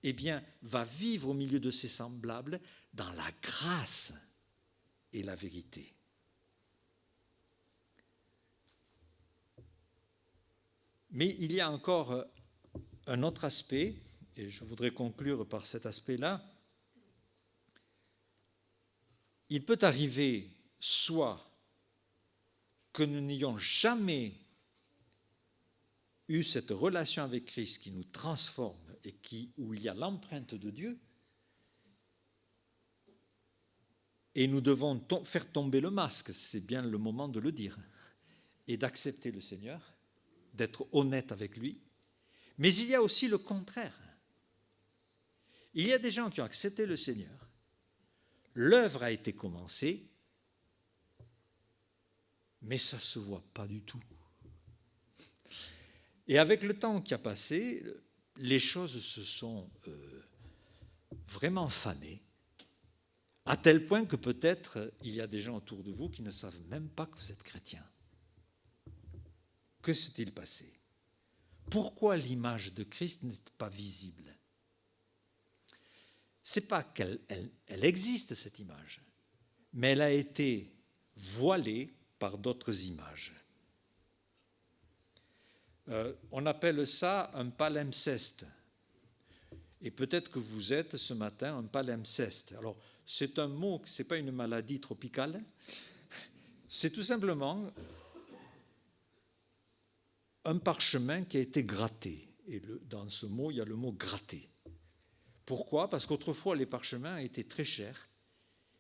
eh bien, va vivre au milieu de ses semblables dans la grâce et la vérité. Mais il y a encore un autre aspect, et je voudrais conclure par cet aspect-là. Il peut arriver soit que nous n'ayons jamais eu cette relation avec Christ qui nous transforme et où il y a l'empreinte de Dieu, et nous devons faire tomber le masque, c'est bien le moment de le dire, et d'accepter le Seigneur, d'être honnête avec lui. Mais il y a aussi le contraire. Il y a des gens qui ont accepté le Seigneur, l'œuvre a été commencée, mais ça ne se voit pas du tout. Et avec le temps qui a passé, les choses se sont vraiment fanées, à tel point que peut-être il y a des gens autour de vous qui ne savent même pas que vous êtes chrétien. Que s'est-il passé? Pourquoi l'image de Christ n'est pas visible? Ce n'est pas qu'elle existe, cette image, mais elle a été voilée par d'autres images. On appelle ça un palimpseste. Et peut-être que vous êtes ce matin un palimpseste. Alors, c'est un mot, ce n'est pas une maladie tropicale, c'est tout simplement un parchemin qui a été gratté. Et dans ce mot, il y a le mot gratter. Pourquoi? Parce qu'autrefois, les parchemins étaient très chers.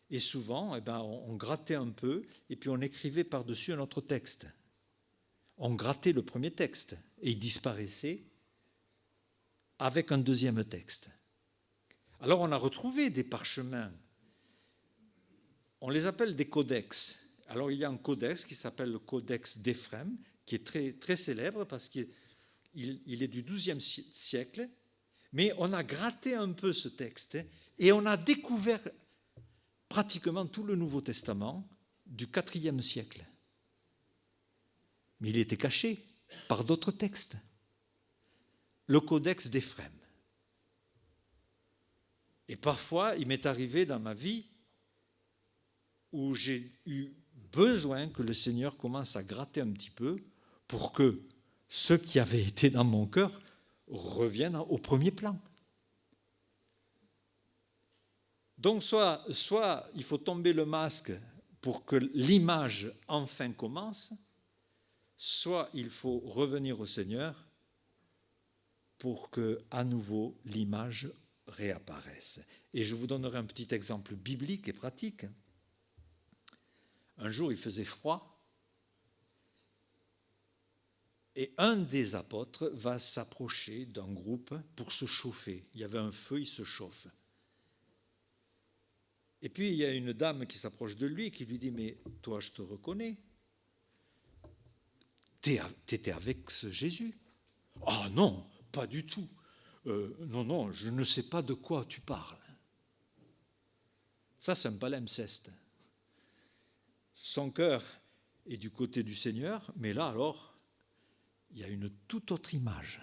Et souvent, on grattait un peu et puis on écrivait par-dessus un autre texte. On grattait le premier texte et il disparaissait avec un deuxième texte. Alors on a retrouvé des parchemins. On les appelle des codex. Alors il y a un codex qui s'appelle le codex d'Éphrem, qui est très, très célèbre parce qu'il est du XIIe siècle. Mais on a gratté un peu ce texte et on a découvert pratiquement tout le Nouveau Testament du IVe siècle. Mais il était caché par d'autres textes. Le codex d'Éphrem. Et parfois, il m'est arrivé dans ma vie où j'ai eu besoin que le Seigneur commence à gratter un petit peu pour que ce qui avait été dans mon cœur revienne au premier plan. Donc, soit il faut tomber le masque pour que l'image enfin commence, soit il faut revenir au Seigneur pour que, à nouveau, l'image réapparaisse. Et je vous donnerai un petit exemple biblique et pratique. Un jour, il faisait froid, et un des apôtres va s'approcher d'un groupe pour se chauffer. Il y avait un feu, il se chauffe. Et puis, il y a une dame qui s'approche de lui et qui lui dit « Mais toi, je te reconnais. T'étais avec ce Jésus ?»« Ah non, pas du tout. Non, je ne sais pas de quoi tu parles. » Ça, c'est un palimpseste. Son cœur est du côté du Seigneur, mais là, alors, il y a une toute autre image.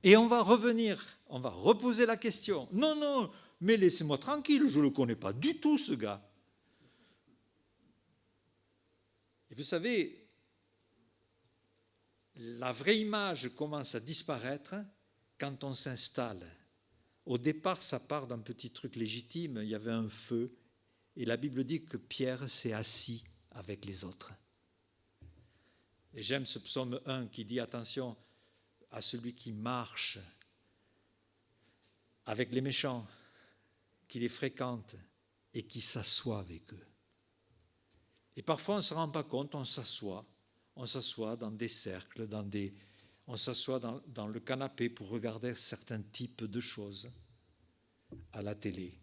Et on va revenir, on va reposer la question. Non, mais laissez-moi tranquille, je ne le connais pas du tout, ce gars. Et vous savez, la vraie image commence à disparaître quand on s'installe. Au départ, ça part d'un petit truc légitime, il y avait un feu, et la Bible dit que Pierre s'est assis avec les autres. Et j'aime ce psaume 1 qui dit, attention à celui qui marche avec les méchants, qui les fréquente et qui s'assoit avec eux. Et parfois, on ne se rend pas compte, on s'assoit dans des cercles, on s'assoit dans le canapé pour regarder certains types de choses à la télé.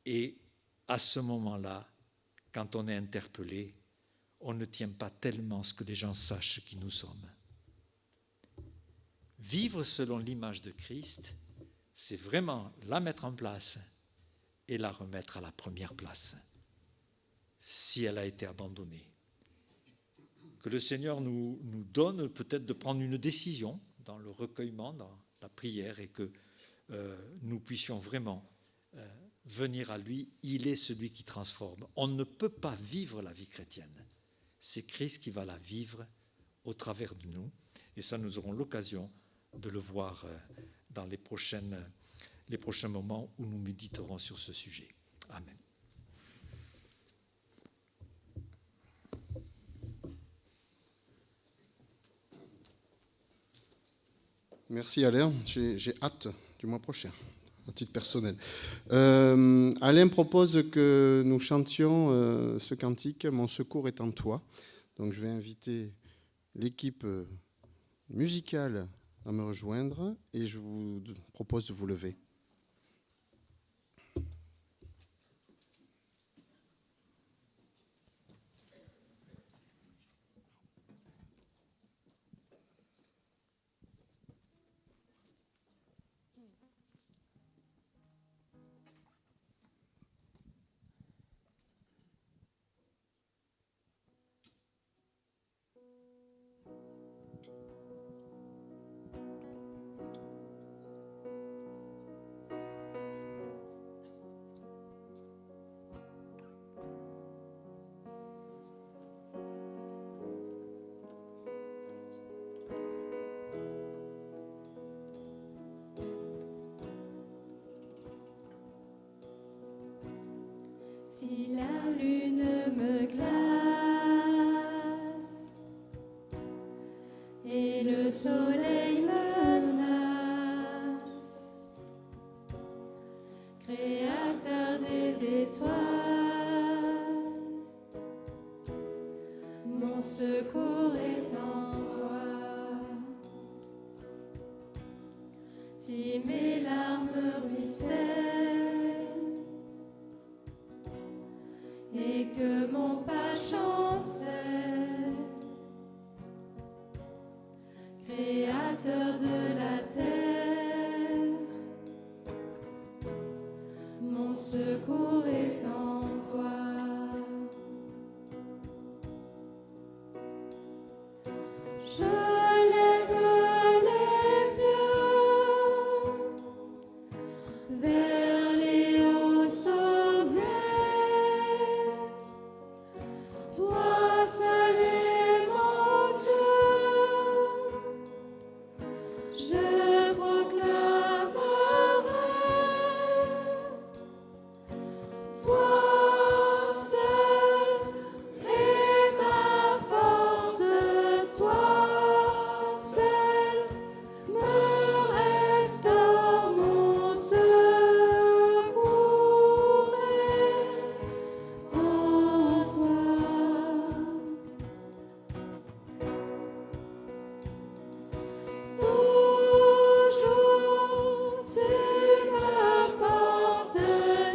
Et à ce moment-là, quand on est interpellé, on ne tient pas tellement à ce que les gens sachent qui nous sommes. Vivre selon l'image de Christ, c'est vraiment la mettre en place et la remettre à la première place, si elle a été abandonnée. Que le Seigneur nous donne peut-être de prendre une décision dans le recueillement, dans la prière, et que nous puissions vraiment venir à lui, il est celui qui transforme. On ne peut pas vivre la vie chrétienne. C'est Christ qui va la vivre au travers de nous. Et ça, nous aurons l'occasion de le voir dans les prochains moments où nous méditerons sur ce sujet. Amen. Merci Alain, j'ai hâte du mois prochain, à titre personnel. Alain propose que nous chantions ce cantique, Mon secours est en toi. Donc je vais inviter l'équipe musicale à me rejoindre et je vous propose de vous lever. Si la lune me glace et le soleil menace, Créateur des étoiles, mon secours est en toi. Si mes larmes ruissellent et que mon pas chancelle, Créateur de la terre, mon secours est en toi. Je lève les yeux vers les hauts sommets. Toi seul est mon Dieu, je proclamerai. Toi seul est ma force, toi seul me restaure, mon secours est en toi. Toujours tu me portes,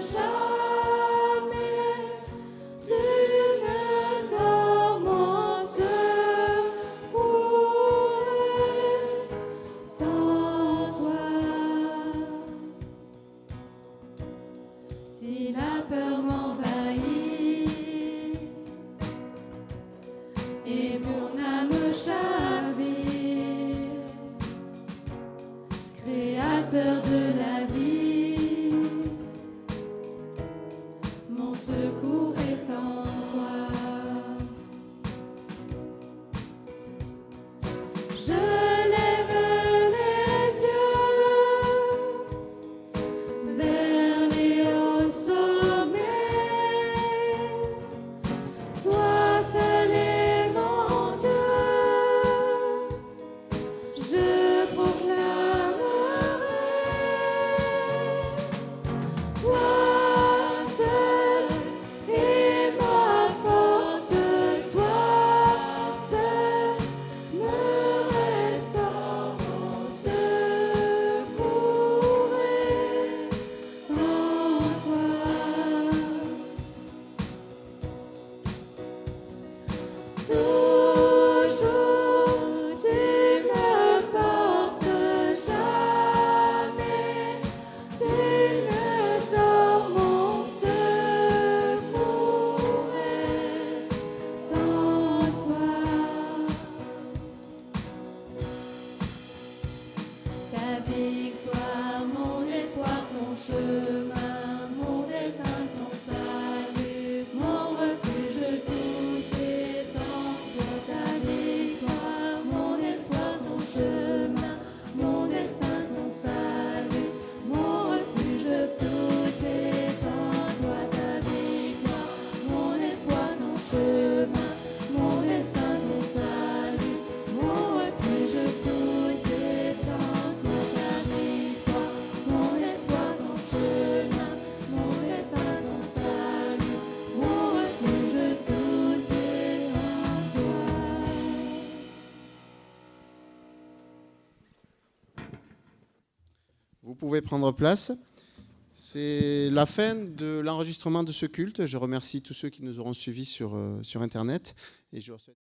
jamais tu ne dors, mon secours est en toi. Si la peur m'envahit et mon âme chavire, Créateur de la vie, mon secours est en toi. Je lève les yeux vers les hauts sommets. Sois seul est mon Dieu, je proclamerai. Toi seul est ma force, toi seul me restaure, mon secours est en toi. Toujours tu me portes, jamais tu ne dors, mon secours est en toi. Ta victoire, mon espoir, ton chemin, mon Vous pouvez prendre place. C'est la fin de l'enregistrement de ce culte. Je remercie tous ceux qui nous auront suivis sur Internet. Et je vous souhaite